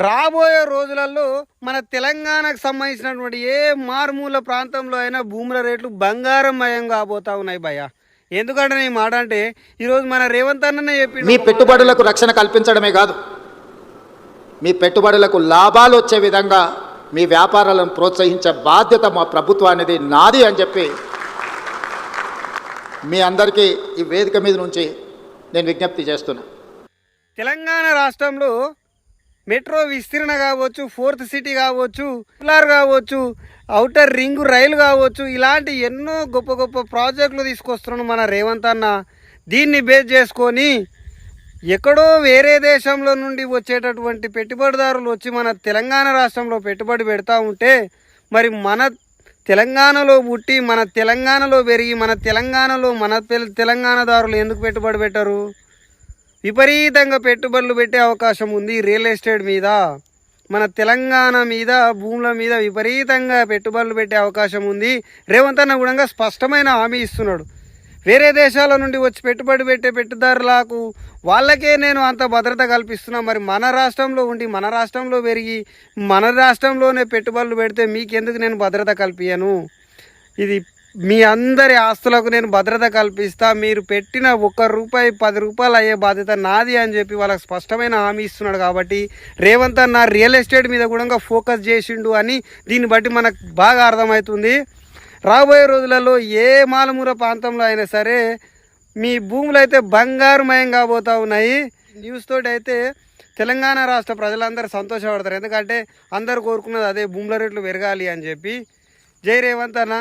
రాబోయే రోజులలో మన తెలంగాణకు సంబంధించినటువంటి ఏ మారుమూల ప్రాంతంలో అయినా భూముల రేట్లు బంగారమయం కాబోతా ఉన్నాయి భయ్య. ఎందుకంటే నేను మాట అంటే ఈరోజు మన రేవంత్ అన్ననే చెప్పి మీ పెట్టుబడులకు రక్షణ కల్పించడమే కాదు, మీ పెట్టుబడులకు లాభాలు వచ్చే విధంగా మీ వ్యాపారాలను ప్రోత్సహించే బాధ్యత మా ప్రభుత్వానికి నాది అని చెప్పి మీ అందరికీ ఈ వేదిక మీద నుంచి నేను విజ్ఞప్తి చేస్తున్నా. తెలంగాణ రాష్ట్రంలో మెట్రో విస్తరణ కావచ్చు, ఫోర్త్ సిటీ కావచ్చు, పిల్లర్ కావచ్చు, ఔటర్ రింగ్ రైలు కావచ్చు, ఇలాంటి ఎన్నో గొప్ప గొప్ప ప్రాజెక్టులు తీసుకొస్తున్నాడు మన రేవంత్ అన్న. దీన్ని బేస్ చేసుకొని ఎక్కడో వేరే దేశంలో నుండి వచ్చేటటువంటి పెట్టుబడిదారులు వచ్చి మన తెలంగాణ రాష్ట్రంలో పెట్టుబడి పెడతా ఉంటే, మరి మన తెలంగాణలో పుట్టి మన తెలంగాణలో పెరిగి మన తెలంగాణలో మన తెలంగాణదారులు ఎందుకు పెట్టుబడి పెట్టరు? విపరీతంగా పెట్టుబడులు పెట్టే అవకాశం ఉంది. రియల్ ఎస్టేట్ మీద, మన తెలంగాణ మీద, భూముల మీద విపరీతంగా పెట్టుబడులు పెట్టే అవకాశం ఉంది. రేవంత్ అన్న కూడా స్పష్టమైన హామీ ఇస్తున్నాడు. వేరే దేశాల నుండి వచ్చి పెట్టుబడి పెట్టే పెట్టుదారులకు వాళ్ళకే నేను అంత భద్రత కల్పిస్తున్నా, మరి మన రాష్ట్రంలో ఉండి మన రాష్ట్రంలో పెరిగి మన రాష్ట్రంలోనే పెట్టుబడులు పెడితే మీకెందుకు నేను భద్రత కల్పించను? ఇది మీ అందరి ఆస్తులకు నేను భద్రత కల్పిస్తా, మీరు పెట్టిన ₹1 ₹10 అయ్యే బాధ్యత నాది అని చెప్పి వాళ్ళకి స్పష్టమైన హామీ ఇస్తున్నాడు. కాబట్టి రేవంత్ అన్న రియల్ ఎస్టేట్ మీద కూడా ఫోకస్ చేసిండు అని దీన్ని బట్టి మనకు బాగా అర్థమవుతుంది. రాబోయే రోజులలో ఏ మాలమూల ప్రాంతంలో అయినా సరే మీ భూములు అయితే బంగారుమయం కాబోతూ ఉన్నాయి. న్యూస్ తోటి అయితే తెలంగాణ రాష్ట్ర ప్రజలందరూ సంతోషపడతారు. ఎందుకంటే అందరు కోరుకున్నది అదే, భూముల రేట్లు పెరగాలి అని చెప్పి. జై రేవంత్ అన్న.